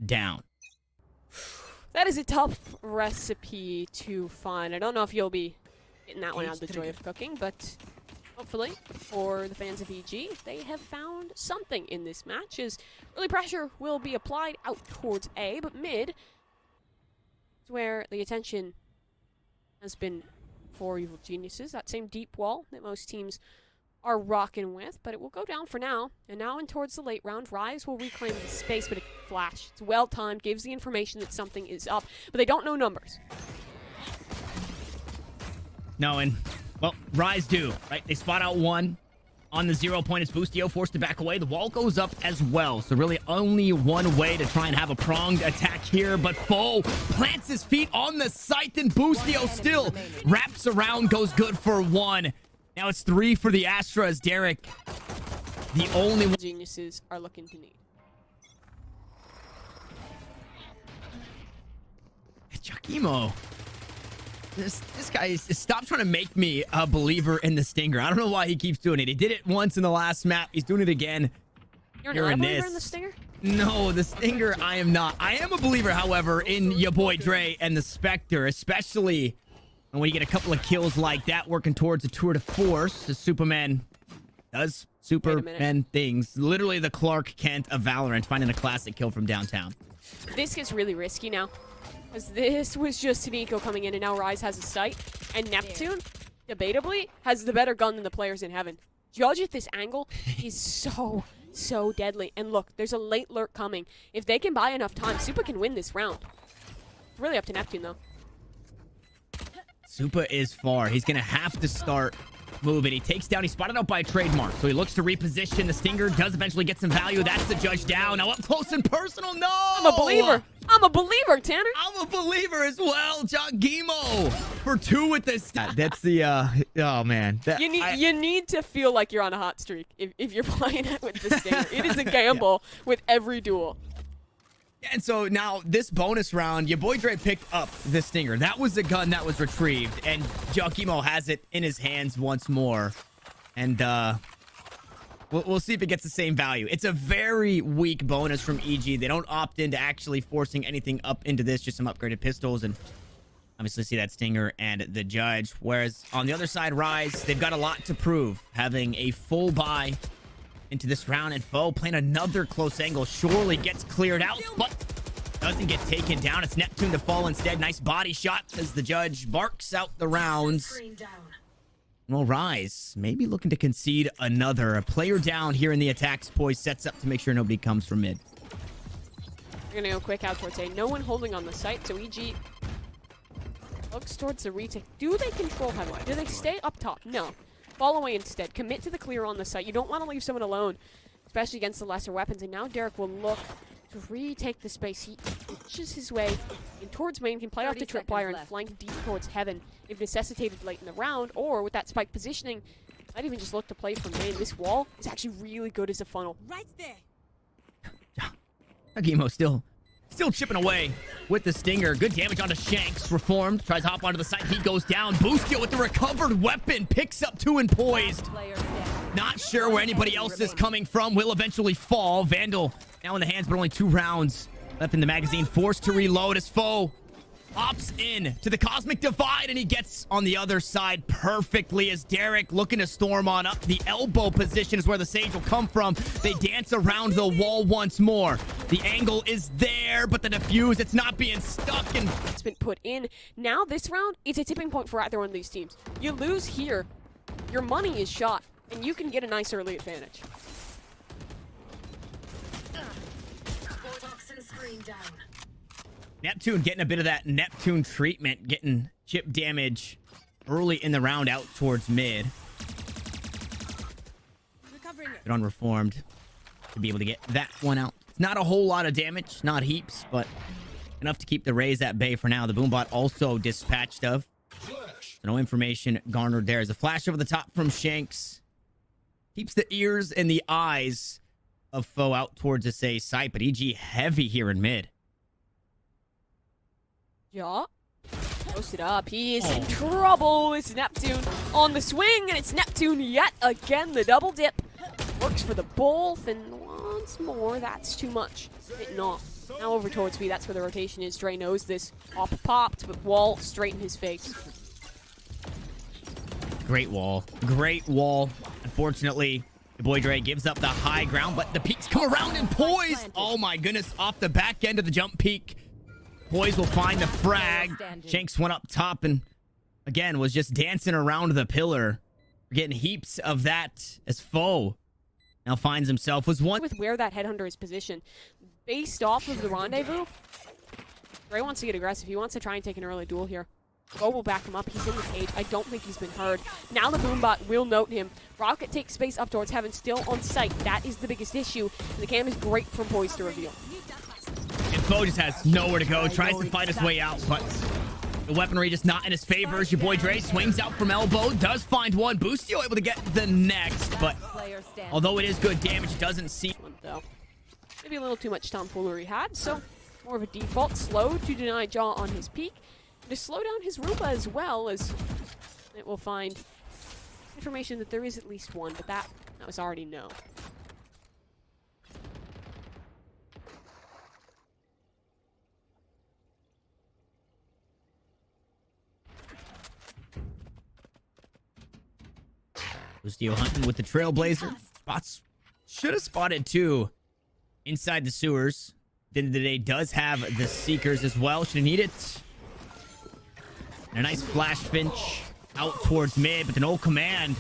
down. That is a tough recipe to find. I don't know if you'll be getting that one out of the joy of cooking, but hopefully for the fans of EG, they have found something in this match, as early pressure will be applied out towards A, but mid is where the attention has been for Evil Geniuses. That same deep wall that most teams are rocking with, but it will go down for now. And now in towards the late round, Rise will reclaim the space, but it flash. It's well timed, gives the information that something is up, but they don't know numbers. No, and, well, Rise do, right? They spot out one. On the 0 point, it's Boostio forced to back away. The wall goes up as well, so really only one way to try and have a pronged attack here, but Foe plants his feet on the site, and Boostio still wraps around, goes good for one. Now it's 3 for the Astra as Derek, the only one. Geniuses are looking to need. Giacomo. This guy stop trying to make me a believer in the Stinger. I don't know why he keeps doing it. He did it once in the last map. He's doing it again. You're not a believer in the Stinger? No, the Stinger, I am not. I am a believer, however, in your boy Dre and the Spectre, especially when you get a couple of kills like that working towards a tour de force. The Superman does Superman things. Literally the Clark Kent of Valorant, finding a classic kill from downtown. This gets really risky now, because this was just an eco coming in, and now Rise has a sight, and Neptune, debatably, has the better gun than the players in heaven. Judge at this angle, he's so deadly. And look, there's a late lurk coming. If they can buy enough time, Super can win this round. It's really up to Neptune, though. Super is far. He's going to have to start moving. He takes down. He's spotted out by a trademark, so he looks to reposition. The Stinger does eventually get some value. That's the Judge down. Now up close and personal. No! I'm a believer. I'm a believer, Tanner. I'm a believer as well. Giacomo for 2 with this. That's the, oh, man. You need to feel like you're on a hot streak if you're playing it with the Stinger. It is a gamble with every duel. And so now this bonus round, your boy Dre picked up the Stinger. That was the gun that was retrieved, and Giacomo has it in his hands once more. And we'll see if it gets the same value. It's a very weak bonus from EG. They don't opt into actually forcing anything up into this, just some upgraded pistols, and obviously see that Stinger and the Judge. Whereas on the other side, Rise, they've got a lot to prove, having a full buy into this round, and Foe playing another close angle, surely gets cleared out, but doesn't get taken down. It's Neptune to fall instead. Nice body shot as the Judge barks out the rounds. Well, Rise maybe looking to concede another. A player down here in the attacks. Poise sets up to make sure nobody comes from mid. They're gonna go quick out towards A. No one holding on the site, so EG looks towards the retake. Do they control heaven? Do they stay up top? No. Fall away instead. Commit to the clear on the site. You don't want to leave someone alone, especially against the lesser weapons. And now Derek will look to retake the space. He inches his way in towards main, can play off the tripwire and flank deep towards heaven if necessitated late in the round, or with that spike positioning, might even just look to play from main. This wall is actually really good as a funnel. Right there. Giacomo still chipping away with the Stinger. Good damage onto Shanks. Reformed. Tries to hop onto the site. He goes down. Boostio with the recovered weapon. Picks up 2 and poised. Not sure where anybody else is coming from. Will eventually fall. Vandal now in the hands, but only 2 rounds left in the magazine. Forced to reload as Foe opts in to the Cosmic Divide, and he gets on the other side perfectly as Derek looking to storm on up. The elbow position is where the Sage will come from. They dance around the wall once more. The angle is there, but the defuse, it's not being stuck, and it's been put in. Now this round, it's a tipping point for either one of these teams. You lose here, your money is shot, and you can get a nice early advantage. Neptune getting a bit of that Neptune treatment, getting chip damage early in the round out towards mid. But unreformed to be able to get that one out. It's not a whole lot of damage, not heaps, but enough to keep the Rays at bay for now. The Boombot also dispatched of. So no information garnered there. As a flash over the top from Shanks. Keeps the ears and the eyes of Foe out towards this A site, but EG heavy here in mid. Yeah. Posted up. He is in trouble. It's Neptune on the swing, and it's Neptune yet again. The double dip works for the both, and once more, that's too much. Hitting off. Now over towards B. That's where the rotation is. Dre knows this. Op popped, but wall straight in his face. Great wall. Great wall. Unfortunately, the boy Dre gives up the high ground, but the peaks come around and Poise. Oh my goodness. Off the back end of the jump peak. Poise will find the frag. Shanks went up top and again was just dancing around the pillar. Getting heaps of that as Foe now finds himself was one with where that headhunter is positioned. Based off of the rendezvous, Dre wants to get aggressive. He wants to try and take an early duel here. Go will back him up. He's in the cage. I don't think he's been heard. Now the Boombot will note him. Rocket takes space up towards Heaven, still on site. That is the biggest issue. And the cam is great from Poise to reveal. And Foe just has nowhere to go. Tries to fight his way out, but the weaponry just not in his favor. Your boy Dre swings out from elbow. Does find one. Boostio able to get the next, but although it is good damage, it doesn't seem... Maybe a little too much tomfoolery had, so more of a default. Slow to deny Jaw on his peak. To slow down his Roomba as well, as it will find information that there is at least one, but that was already known. Boostio hunting with the Trailblazer. Spots should have spotted two inside the sewers. At the end of the day, does have the Seekers as well. Should need it. And a nice flash Finch out towards mid, but no command.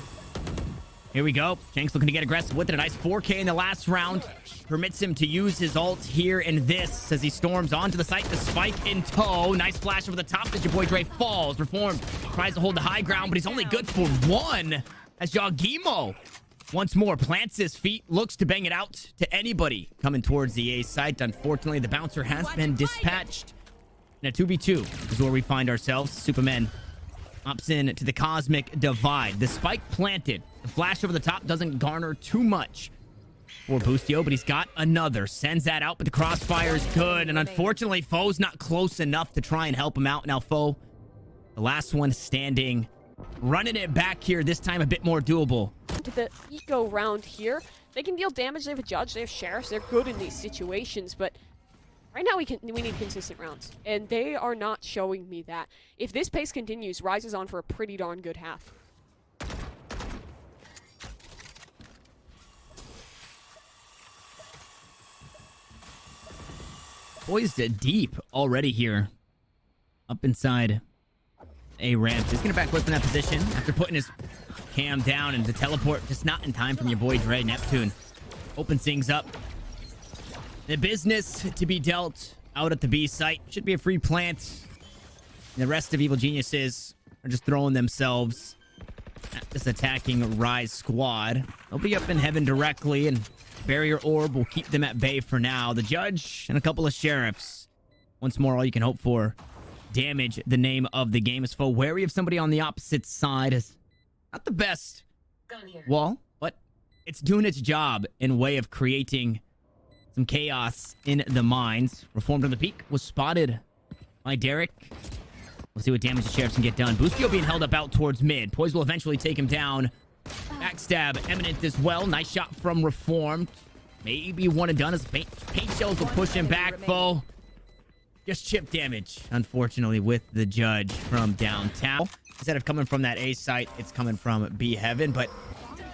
Here we go. Shanks looking to get aggressive with it. A nice 4K in the last round. Permits him to use his ult here in this as he storms onto the site. The spike in tow. Nice flash over the top as your boy Dre falls. Reformed tries to hold the high ground, but he's only good for one. As Yagimo once more plants his feet, looks to bang it out to anybody coming towards the A site. Unfortunately, the bouncer has been dispatched. And a 2v2 is where we find ourselves. Superman opts in to the Cosmic Divide. The spike planted. The flash over the top doesn't garner too much for Boostio, but he's got another. Sends that out, but the crossfire is good. And unfortunately, Foe's not close enough to try and help him out. Now, Foe, the last one standing, running it back here. This time a bit more doable. To the eco round here, they can deal damage. They have a judge. They have sheriffs. They're good in these situations, but right now we need consistent rounds, and they are not showing me that. If this pace continues, Rise is on for a pretty darn good half. Poised deep already here. Up inside A ramp. He's gonna back whip in that position after putting his cam down, and the teleport just not in time from your boy Dre. Neptune opens things up. The business to be dealt out at the B site. Should be a free plant. And the rest of Evil Geniuses are just throwing themselves at this attacking Rise squad. They'll be up in heaven directly, and Barrier Orb will keep them at bay for now. The Judge and a couple of Sheriffs. Once more, all you can hope for. Damage, the name of the game, is Foe wary of somebody on the opposite side. Is not the best wall, but it's doing its job in way of creating some chaos in the mines. Reformed on the peak was spotted by Derek. We'll see what damage the Sheriffs can get done. Boostio being held up out towards mid. Poise will eventually take him down. Backstab imminent as well. Nice shot from Reformed. Maybe one and done as paint shells will push him back. Foe just chip damage, unfortunately, with the Judge from downtown. Instead of coming from that A site, it's coming from B heaven, but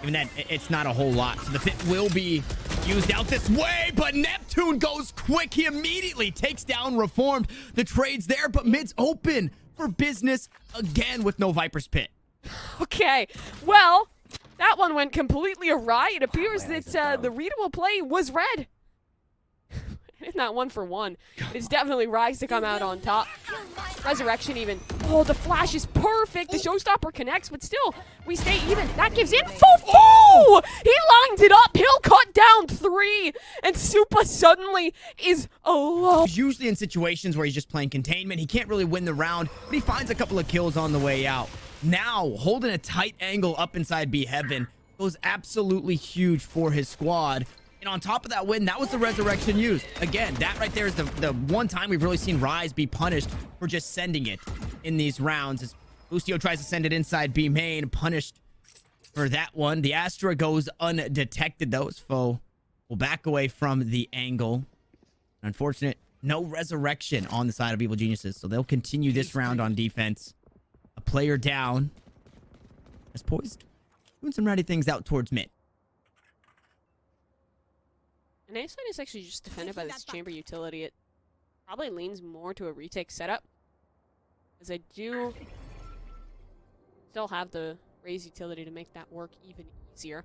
even that, it's not a whole lot. So the pit will be used out this way, but Neptune goes quick. He immediately takes down Reformed. The trade's there, but mid's open for business again with no Viper's Pit. Okay, well, that one went completely awry. It appears that the readable play was red. It's not 1 for 1. It's definitely Rise to come out on top. Resurrection even. Oh, the flash is perfect. The showstopper connects, but still, we stay even. That gives in. Foo-foo! He lined it up. He'll cut down 3. And Supa suddenly is alone. He's usually in situations where he's just playing containment. He can't really win the round, but he finds a couple of kills on the way out. Now, holding a tight angle up inside B heaven goes absolutely huge for his squad. And on top of that win, that was the resurrection used. Again, that right there is the one time we've really seen Rise be punished for just sending it in these rounds. As Boostio tries to send it inside B main, punished for that one. The Astra goes undetected, though. His Foe will back away from the angle. Unfortunate no resurrection on the side of Evil Geniuses. So they'll continue this round on defense. A player down. As Poised doing some ready things out towards mid. And A side is actually just defended by this chamber utility. It probably leans more to a retake setup, as I do still have the raise utility to make that work even easier.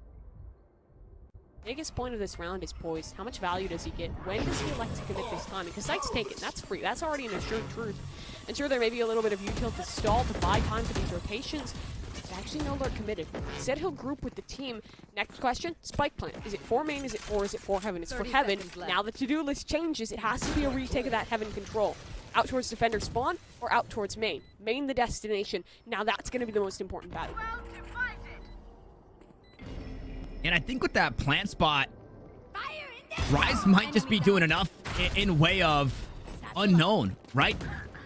Biggest point of this round is Poised. How much value does he get? When does he elect to commit this timing? Because Sight's taken. That's free. That's already an assured truth. And sure, there may be a little bit of util to stall to buy time for these rotations. But actually, no alert committed. He said he'll group with the team. Next question, spike plant. Is it for main, is it for heaven? It's for heaven. Now the to-do list changes. It has to be a retake of that heaven control. Out towards defender spawn or out towards main. Main the destination. Now that's going to be the most important battle. And I think with that plant spot, Rise might just be doing enough in way of unknown, right?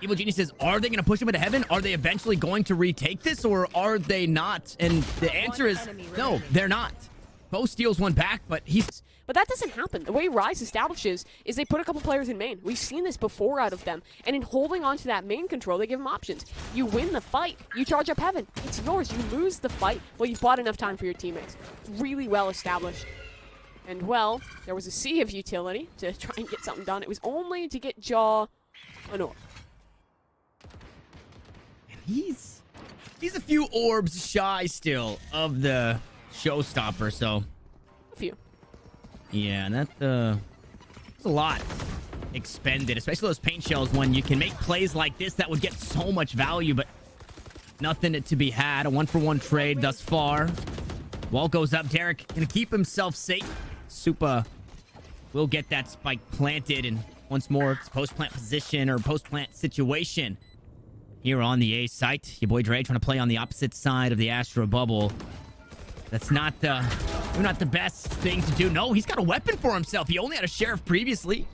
Evil Geniuses, are they going to push him into heaven? Are they eventually going to retake this, or are they not? And the answer is no, they're not. Bo steals one back, but he's... But that doesn't happen. The way Rise establishes is they put a couple players in main. We've seen this before out of them. And in holding on to that main control, they give them options. You win the fight, you charge up heaven. It's yours. You lose the fight, well, you've bought enough time for your teammates. It's really well established. And, well, there was a sea of utility to try and get something done. It was only to get Jaw an orb. And he's a few orbs shy still of the showstopper, so... A few. Yeah, that's a lot expended, especially those paint shells when you can make plays like this that would get so much value, but nothing to be had. A 1-for-1 trade thus far. Wall goes up. Derek gonna keep himself safe. Supa will get that spike planted, and once more, it's post-plant position or post-plant situation here on the A site. Your boy Dre trying to play on the opposite side of the Astro bubble. That's not the best thing to do. No, he's got a weapon for himself. He only had a Sheriff previously.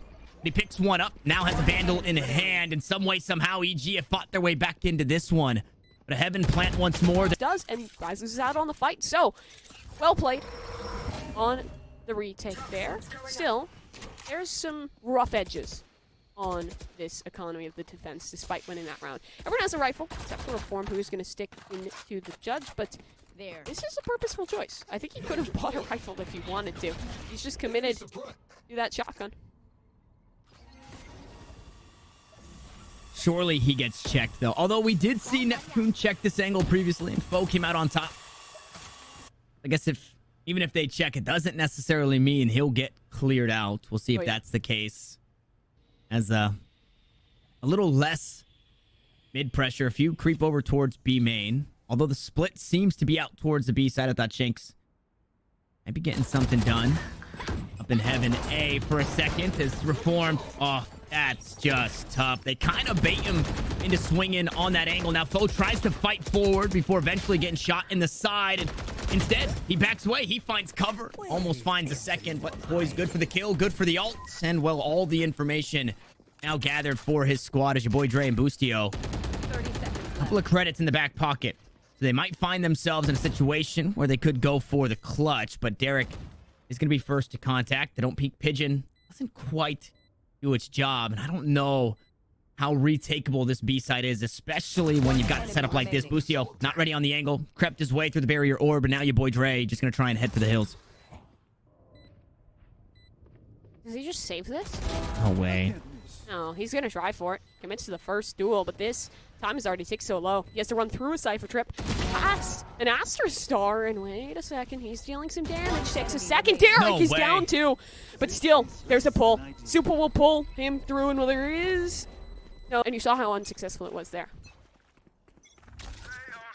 He picks one up. Now has a Vandal in hand. In some way, somehow, EG have fought their way back into this one. But a Heaven plant once more. Does, and Rise loses out on the fight. So, well played on the retake there. Still, there's some rough edges on this economy of the defense, despite winning that round. Everyone has a rifle, except for Reform, who is going to stick into the judge, but... This is a purposeful choice. I think he could have bought a rifle if he wanted to. He's just committed to that shotgun. Surely he gets checked, though. Although we did see Neptune check this angle previously, and Foe came out on top. I guess even if they check, it doesn't necessarily mean he'll get cleared out. We'll see if that's the case. As a little less mid-pressure, a few creep over towards B main. Although the split seems to be out towards the B side. I thought Shanks might be getting something done. Up in heaven A for a second as Reformed. Oh, that's just tough. They kind of bait him into swinging on that angle. Now Foe tries to fight forward before eventually getting shot in the side. And instead, he backs away. He finds cover. Almost finds a second, but boy's good for the kill, good for the ults. And, well, all the information now gathered for his squad as your boy Dre and Boostio. A couple of credits in the back pocket. So they might find themselves in a situation where they could go for the clutch, but Derek is going to be first to contact. They don't peek pigeon. Doesn't quite do its job, and I don't know how retakeable this B side is, especially when you've got it set up like this. Boostio not ready on the angle, crept his way through the barrier orb, and now your boy Dre just going to try and head for the hills. Does he just save this? No way. No, he's going to try for it. Commits to the first duel, but this time is already ticked so low. He has to run through a Cypher trip, past an Astra Star, and wait a second, he's dealing some damage. Takes a second. Derek is down too, but still, there's a pull. Supa will pull him through, and well, there is... No, and you saw how unsuccessful it was there.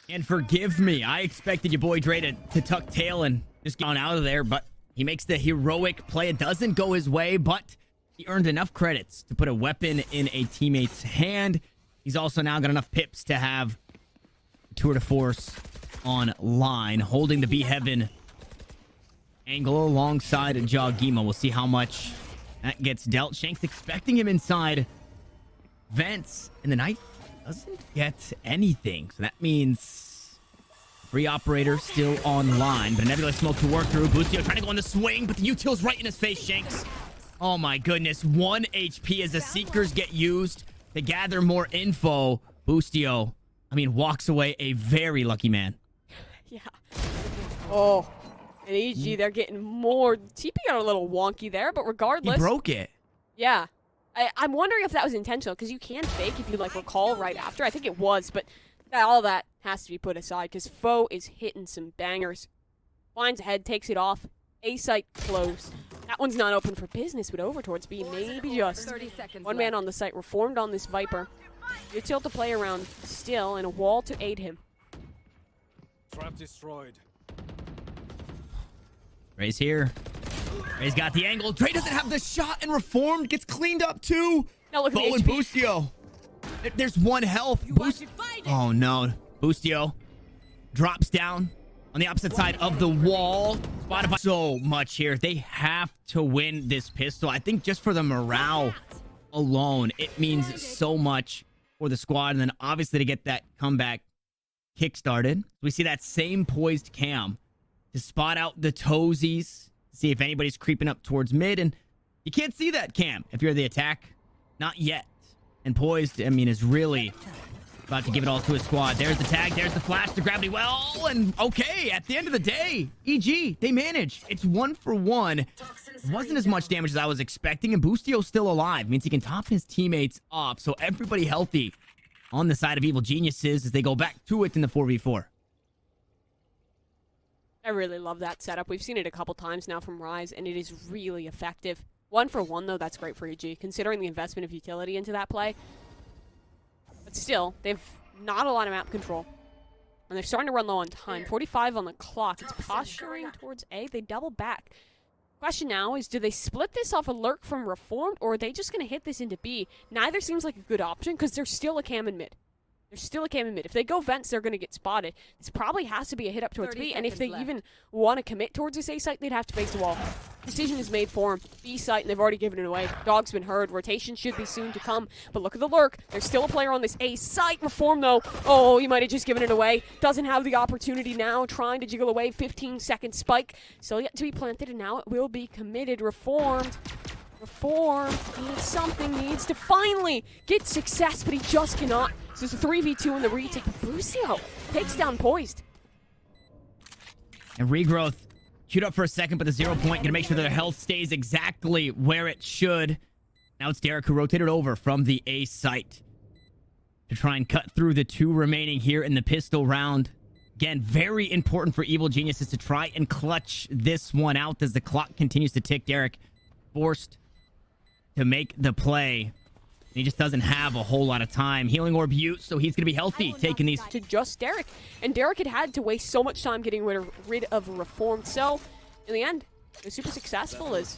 And forgive me, I expected your boy Dre to tuck tail and just get on out of there, but he makes the heroic play. It doesn't go his way, but he earned enough credits to put a weapon in a teammate's hand. He's also now got enough pips to have Tour de Force online, holding the B Heaven angle alongside Jawgima. We'll see how much that gets dealt. Shanks expecting him inside vents, and the knife doesn't get anything. So that means free operator still online, but a nebulous smoke to work through. Boostio trying to go on the swing, but the util's right in his face, Shanks. Oh my goodness. 1 HP as the Seekers get used to gather more info. Boostio, I mean, walks away a very lucky man. Yeah. Oh. And EG, they're getting more. TP got a little wonky there, but regardless. He broke it. Yeah. I'm wondering if that was intentional, because you can fake if you, like, recall right after. I think it was, but all that has to be put aside, because Foe is hitting some bangers. Finds ahead, takes it off. A site closed. That one's not open for business, but over towards B. Maybe just 30 seconds one man on the site reformed on this Viper. You tilt to play around still, and a wall to aid him. Trap destroyed. Ray's here. Ray's got the angle. Dre doesn't have the shot, and reformed gets cleaned up too. Now look at Foe the and HP. Boostio. There's 1 health. Oh no. Boostio drops down on the opposite side of the wall. Spotted by so much here. They have to win this pistol. I think just for the morale alone, it means so much for the squad. And then obviously to get that comeback kick-started. We see that same poised cam to spot out the toesies, see if anybody's creeping up towards mid. And you can't see that cam if you're the attack. Not yet. And poised, I mean, is really about to give it all to his squad. There's the tag. There's the flash, the gravity well. And okay, at the end of the day, EG, they manage. It's 1 for 1. It wasn't as much damage as I was expecting. And Boostio's still alive. Means he can top his teammates off. So everybody healthy on the side of Evil Geniuses as they go back to it in the 4v4. I really love that setup. We've seen it a couple times now from Rise, and it is really effective. 1 for 1, though, that's great for EG, considering the investment of utility into that play. But still, they've not a lot of map control. And they're starting to run low on time. 45 on the clock. It's posturing towards A. They double back. Question now is, do they split this off a lurk from Reformed, or are they just going to hit this into B? Neither seems like a good option, because there's still a cam in mid. There's still a cam in mid. If they go vents, they're going to get spotted. This probably has to be a hit up towards B, and if they even want to commit towards this A site, they'd have to face the wall. Decision is made for them. B site, and they've already given it away. Dog's been heard. Rotation should be soon to come, but look at the lurk. There's still a player on this A site. Reform, though. Oh, he might have just given it away. Doesn't have the opportunity now. Trying to jiggle away. 15-second spike. Still yet to be planted, and now it will be committed. Reformed. Reform needs something, needs to finally get success, but he just cannot. So it's a 3v2 in the retake. Boostio takes down poised. And Regrowth queued up for a second, but the 0 point gonna make sure that their health stays exactly where it should. Now it's Derek who rotated over from the A site to try and cut through the 2 remaining here in the pistol round. Again, very important for Evil Geniuses to try and clutch this one out as the clock continues to tick. Derek forced to make the play. He just doesn't have a whole lot of time. Healing Orb use, so he's going to be healthy taking these. To just Derek. And Derek had to waste so much time getting rid of Reformed. So, in the end, they're super successful as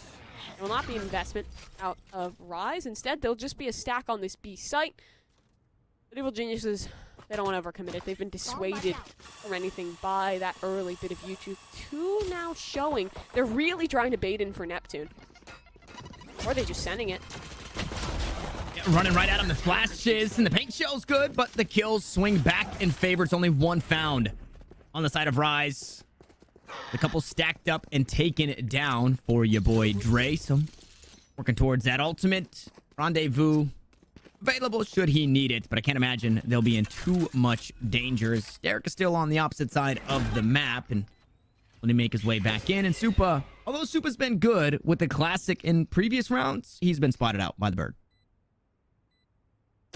it will not be an investment out of Rise. Instead, they'll just be a stack on this B site. But Evil Geniuses, they don't want to overcommit it. They've been dissuaded from anything by that early bit of YouTube. 2 now showing. They're really trying to bait in for Neptune. Or are they just sending it? Yeah, running right at him. The flashes and the paint shell's good, but the kills swing back in favor. It's only 1 found on the side of Rise. The couple stacked up and taken it down for your boy Dre. So working towards that ultimate rendezvous available should he need it, but I can't imagine they'll be in too much danger as Derek is still on the opposite side of the map and when he make his way back in. And Supa, although Supa's been good with the classic in previous rounds, he's been spotted out by the bird.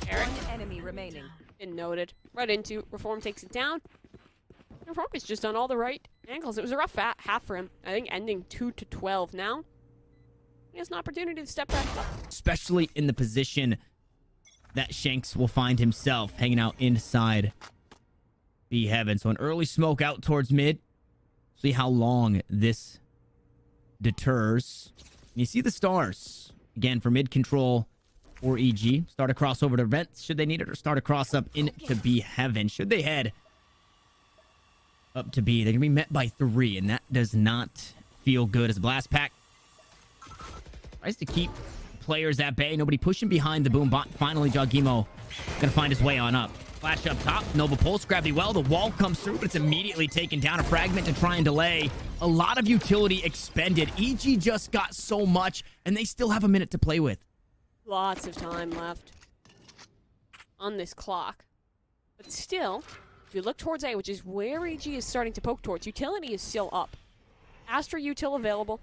Eric. One enemy remaining. Been noted. Right into Reform takes it down. Reform is just on all the right angles. It was a rough half for him. I think ending 2-12 now. He has an opportunity to step back up. Especially in the position that Shanks will find himself hanging out inside B heaven. So an early smoke out towards mid. See how long this deters. And you see the stars again for mid control or EG. Start across over to vents should they need it, or start across up into B heaven should they head up to B. They're gonna be met by 3, and that does not feel good as a blast pack tries to keep players at bay. Nobody pushing behind the boom bot. Finally, Jogimo gonna find his way on up. Flash up top. Nova Pulse, Gravity Well. The wall comes through, but it's immediately taken down. A fragment to try and delay. A lot of utility expended. EG just got so much, and they still have a minute to play with. Lots of time left on this clock. But still, if you look towards A, which is where EG is starting to poke towards, utility is still up. Astra util available.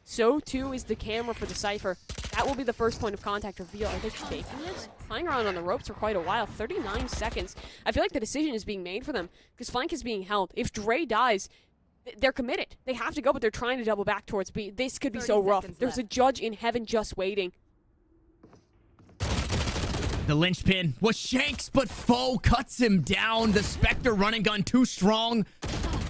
So too is the camera for the Cypher. That will be the first point of contact reveal. Are they faking this? Flying around on the ropes for quite a while. 39 seconds. I feel like the decision is being made for them because flank is being held. If Dre dies, they're committed. They have to go, but they're trying to double back towards B. This could be so rough. There's a judge in heaven just waiting. The linchpin was Shanks, but Foe cuts him down. The Spectre running gun too strong.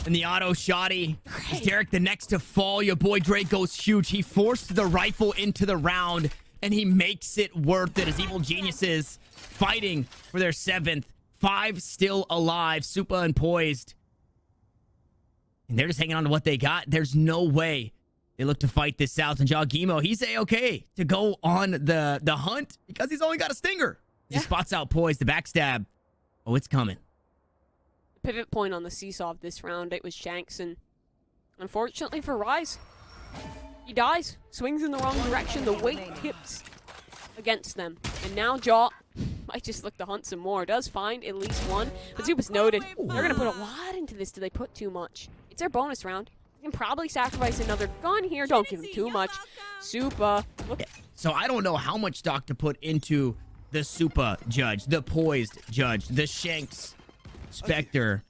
And the auto shotty. Is Derek the next to fall? Your boy Dre goes huge. He forced the rifle into the round, and he makes it worth it as Evil Geniuses fighting for their 7th. 5 still alive. Supa and poised. And they're just hanging on to what they got. There's no way they look to fight this out. And Jogimo, he's A-okay to go on the hunt because he's only got a stinger. He spots out poised. The backstab. Oh, it's coming. Pivot point on the seesaw of this round, it was Shanks, and unfortunately for Rise, he dies, swings in the wrong direction, the weight tips against them, and now Jaw might just look to hunt some more, does find at least one, but Zupa's noted, they're gonna put a lot into this. Do they put too much? It's their bonus round. You can probably sacrifice another gun here, don't give him too much. Supa, look at... So I don't know how much stock to put into the Supa judge, the poised judge, the Shanks Spectre.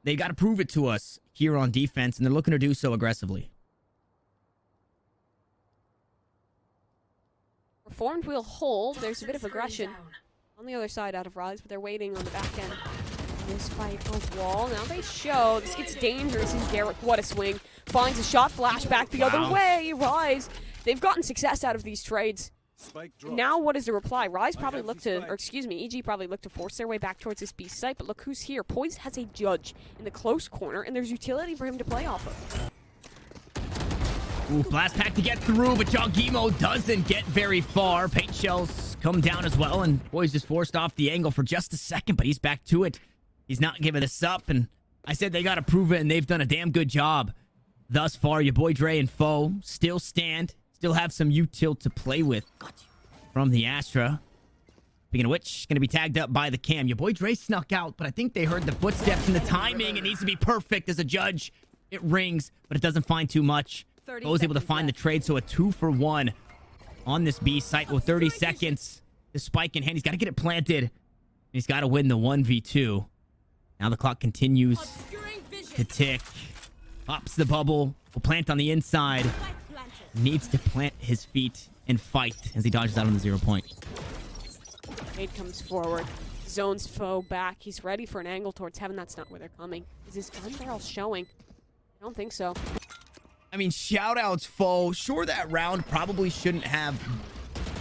They got to prove it to us here on defense, and they're looking to do so aggressively. Reformed will hold. There's a bit of aggression on the other side out of Rise, but they're waiting on the back end. This fight goes wall. Now they show. This gets dangerous, and Derek, what a swing. Finds a shot, flashback the other way. Rise. They've gotten success out of these trades. Now what is the reply? Rise probably looked to, or excuse me, EG probably looked to force their way back towards this B site, but look who's here. Poised has a judge in the close corner, and there's utility for him to play off of. Ooh, blast pack to get through, but Jogimo doesn't get very far. Paint shells come down as well, and Poised is forced off the angle for just a second, but he's back to it. He's not giving this up, and I said they got to prove it, and they've done a damn good job thus far. Your boy Dre and Foe still stand. Still have some util to play with from the Astra. Speaking of which, going to be tagged up by the cam. Your boy Dre snuck out, but I think they heard the footsteps and the timing. It needs to be perfect as a judge. It rings, but it doesn't find too much. Foe's able to find the trade, so a 2-for-1 on this B site with 30 seconds. The spike in hand. He's got to get it planted. He's got to win the 1v2. Now the clock continues to tick. Pops the bubble. Will plant on the inside. Needs to plant his feet and fight as he dodges out on the 0 point. Cade comes forward, zones Foe back. He's ready for an angle towards heaven. That's not where they're coming. Is his gun barrel showing? I don't think so. I mean, shout outs, Foe. Sure, that round probably shouldn't have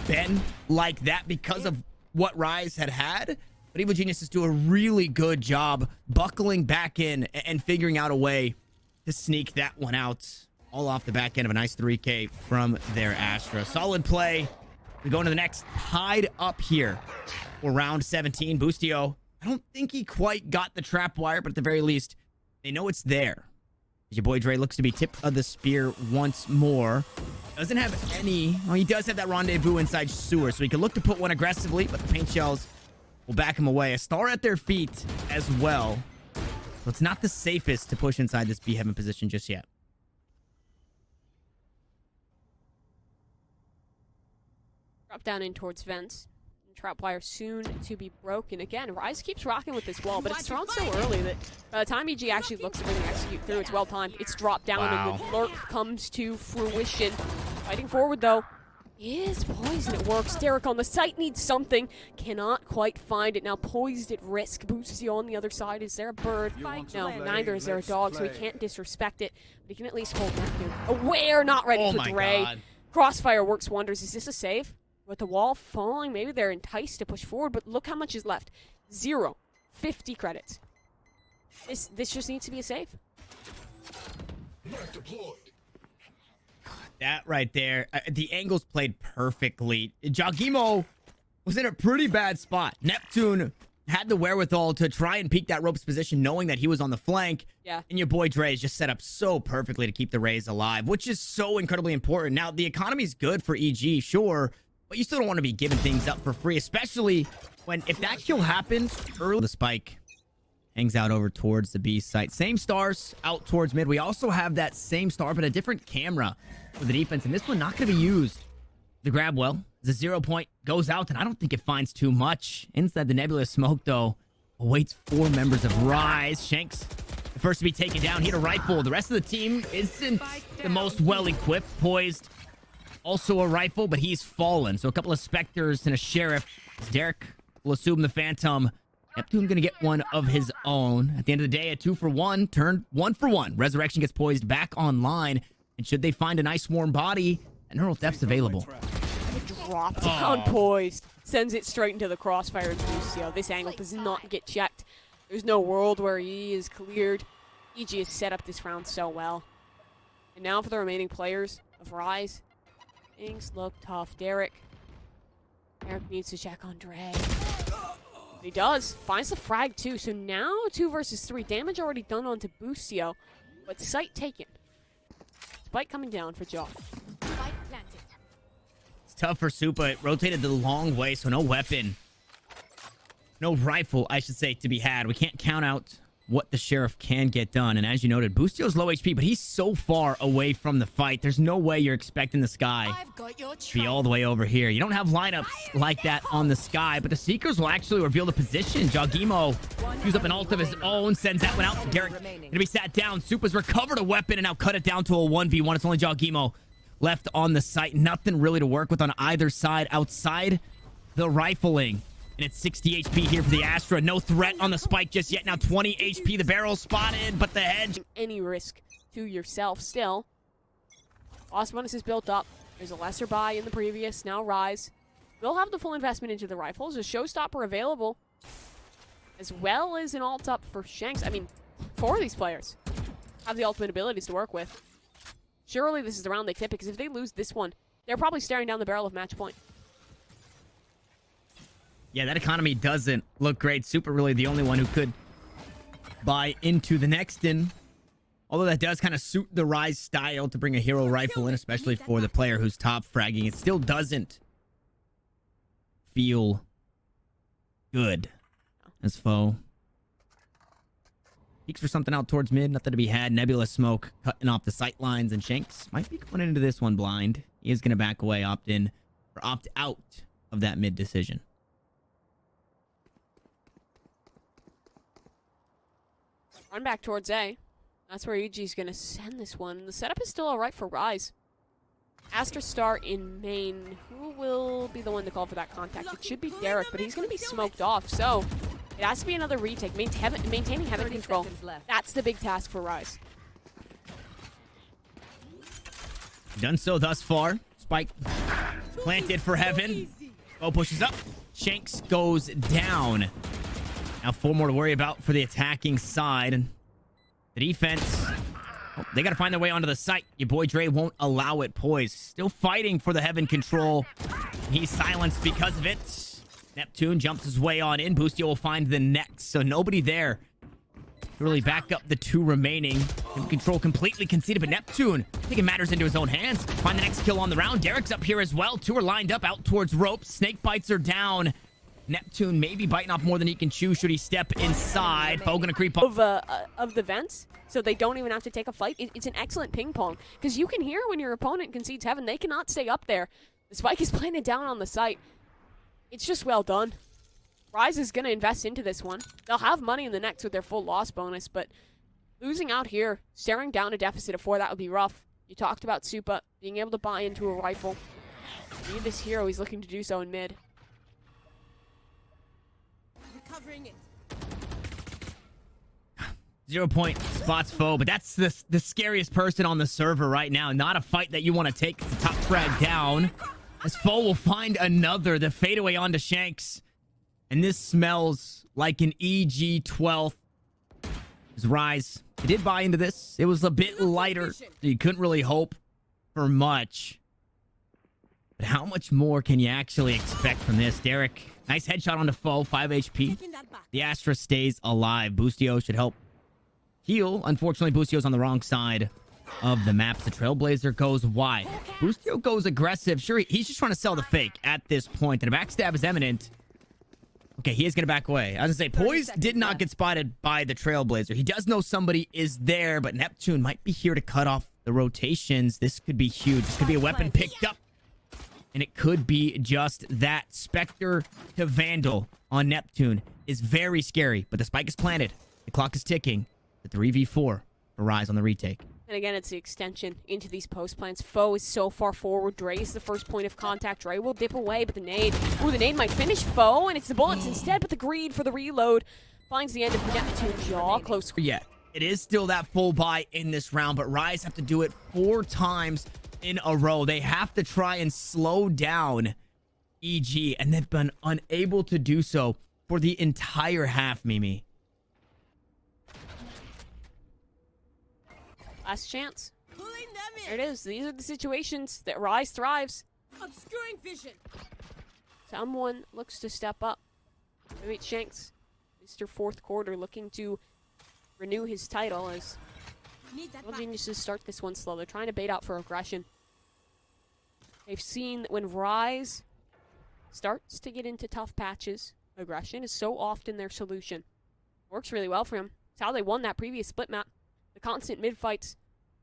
been like that because of what Rise had. But Evil Geniuses do a really good job buckling back in and figuring out a way to sneak that one out. All off the back end of a nice 3K from their Astra. Solid play. We go into the next tied up here for round 17. Boostio, I don't think he quite got the trap wire, but at the very least, they know it's there. Your boy Dre looks to be tip of the spear once more. Doesn't have any... Oh, he does have that rendezvous inside sewer, so he can look to put one aggressively, but the paint shells will back him away. A star at their feet as well. So it's not the safest to push inside this B heaven position just yet. Drop down in towards vents. Trap wire soon to be broken. Again, Rise keeps rocking with this wall, but it's thrown so early that by the time EG actually looks to bring the execute through, it's well timed. It's dropped down and the lurk comes to fruition. Fighting forward though is Poised. It works. Derek on the site needs something. Cannot quite find it. Now Poised at risk. Boostio on the other side. Is there a bird? No, neither is there a dog, so he can't disrespect it. But he can at least hold Neptune. Aware, not ready for Dre. God. Crossfire works wonders. Is this a save? With the wall falling, maybe they're enticed to push forward, but look how much is left. 0. 50 credits. This just needs to be a save. That right there. The angles played perfectly. Jogimo was in a pretty bad spot. Neptune had the wherewithal to try and peek that ropes position, knowing that he was on the flank. Yeah. And your boy Dre is just set up so perfectly to keep the Rays alive, which is so incredibly important. Now, the economy's good for EG, sure, but you still don't want to be giving things up for free, especially when, if that kill happens early, the spike hangs out over towards the B site. Same stars out towards mid. We also have that same star, but a different camera for the defense, and this one not going to be used. The grab well. The 0 point goes out, and I don't think it finds too much. Inside the nebulous smoke, though, awaits 4 members of Rise. Shanks, the first to be taken down. He had a rifle. The rest of the team isn't the most well-equipped. Poised, also a rifle, but he's fallen. So a couple of Spectres and a Sheriff. Derek will assume the Phantom. Neptune going to get one of his own. At the end of the day, a 2-for-1 turned 1-for-1. Resurrection gets poised back online. And should they find a nice warm body, a neural depth's available. Dropped down, poised. Sends it straight into the crossfire of Lucio. This angle does not get checked. There's no world where he is cleared. EG has set up this round so well. And now for the remaining players of Rise. Things look tough. Derek needs to check on Dre. He does. Finds the frag too. So now 2 versus 3. Damage already done onto Lucio, but sight taken. Spike coming down for Jaw. It's tough for Supa. It rotated the long way, so no weapon. No rifle, I should say, to be had. We can't count out what the Sheriff can get done. And as you noted, Boostio's low HP, but he's so far away from the fight. There's no way you're expecting the Sky to be all the way over here. You don't have lineups like that on the Sky, but the Seekers will actually reveal the position. Jogimo use up an ult of his own, sends that one out. Derek going to be sat down. Supa's recovered a weapon and now cut it down to a 1v1. It's only Jogimo left on the site. Nothing really to work with on either side outside the rifling. And it's 60 HP here for the Astra. No threat on the spike just yet. Now 20 HP. The barrel spotted, but the hedge. Any risk to yourself still. Lost bonus is built up. There's a lesser buy in the previous. Now Rise. They'll have the full investment into the rifles. A showstopper available. As well as an ult up for Shanks. I mean, 4 of these players have the ultimate abilities to work with. Surely this is the round they tip it, because if they lose this one, they're probably staring down the barrel of match point. Yeah, that economy doesn't look great. Supa really the only one who could buy into the next in. Although that does kind of suit the Rise style to bring a hero rifle in, especially for the player who's top fragging. It still doesn't feel good as foe. Peeks for something out towards mid. Nothing to be had. Nebula smoke cutting off the sight lines, and Shanks might be going into this one blind. He is going to back away, opt in, or opt out of that mid decision. Run back towards A. That's where EG's going to send this one. The setup is still alright for Rise. Astra Star in main. Who will be the one to call for that contact? It should be Derek, but he's going to be smoked off. So it has to be another retake. Maintaining heaven control. That's the big task for Rise. Done so thus far. Spike planted for heaven. Bow pushes up. Shanks goes down. Now 4 more to worry about for the attacking side. And the defense, they got to find their way onto the site. Your boy Dre won't allow it. Poised. Still fighting for the heaven control. He's silenced because of it. Neptune jumps his way on in. Boostio will find the next. So nobody there to really back up the 2 remaining. Heaven control completely conceded, but Neptune taking matters into his own hands. Find the next kill on the round. Derek's up here as well. 2 are lined up out towards ropes. Snake bites are down. Neptune maybe biting off more than he can chew should he step inside. Bo gonna creep up. Of the vents, so they don't even have to take a fight. It's an excellent ping pong, because you can hear when your opponent concedes heaven. They cannot stay up there. The spike is planted down on the site. It's just well done. Rise is gonna invest into this one. They'll have money in the next with their full loss bonus, but losing out here, staring down a deficit of 4, that would be rough. You talked about Supa being able to buy into a rifle. Need this hero. He's looking to do so in mid. Covering it. 0 point spots foe, but that's the scariest person on the server right now. Not a fight that you want to take. It's a top frag down. As foe will find another. The fadeaway onto Shanks. And this smells like an EG 12th. His Rise. He did buy into this. It was a bit lighter, so you couldn't really hope for much. But how much more can you actually expect from this? Derek, nice headshot on the foe, 5 HP. Taking that back. The Astra stays alive. Boostio should help heal. Unfortunately, Boostio's on the wrong side of the map. The Trailblazer goes wide. Boostio goes aggressive. Sure, he's just trying to sell the fake at this point, and a backstab is imminent. Okay, he is going to back away. I was going to say, Poise did not get spotted by the Trailblazer. He does know somebody is there, but Neptune might be here to cut off the rotations. This could be huge. This could be a weapon picked up, and it could be just that. Spectre to Vandal on Neptune is very scary, but the spike is planted. The clock is ticking. The 3v4 for Rise on the retake. And again, it's the extension into these post plants. Foe is so far forward. Dre is the first point of contact. Dre will dip away, but the nade... Ooh, the nade might finish Foe, and it's the bullets instead, but the greed for the reload finds the end of Neptune. Jaw close. Yeah, it is still that full buy in this round, but Rise have to do it 4 times in a row. They have to try and slow down EG, and they've been unable to do so for the entire half, Mimi. Last chance. Pulling them There in. it is. These are the situations that Rise thrives. Obscuring vision. Someone looks to step up. Maybe it's Shanks. Mr. Fourth Quarter looking to renew his title as Need that Little back. Geniuses start this one slow. They're trying to bait out for aggression. They've seen that when Rise starts to get into tough patches, aggression is so often their solution. Works really well for him. It's how they won that previous split map. The constant mid-fights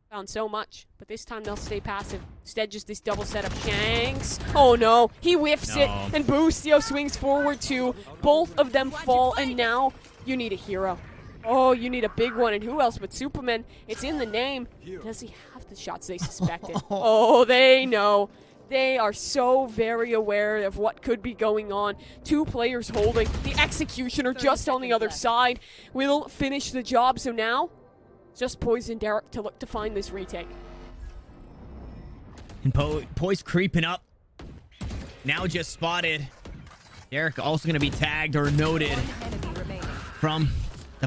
found so much, but this time they'll stay passive. Instead, just this double setup. Shanks. Oh no, he whiffs it, and Boostio swings forward too. Both of them fall, and now you need a hero. Oh, you need a big one, and who else but Superman? It's in the name. Does he have the shots they suspected? Oh, they know. They are so very aware of what could be going on. 2 players holding. The Executioner just on the other side will finish the job, so now just Poise and Derek to look to find this retake. And Poise creeping up. Now just spotted. Derek also going to be tagged or noted from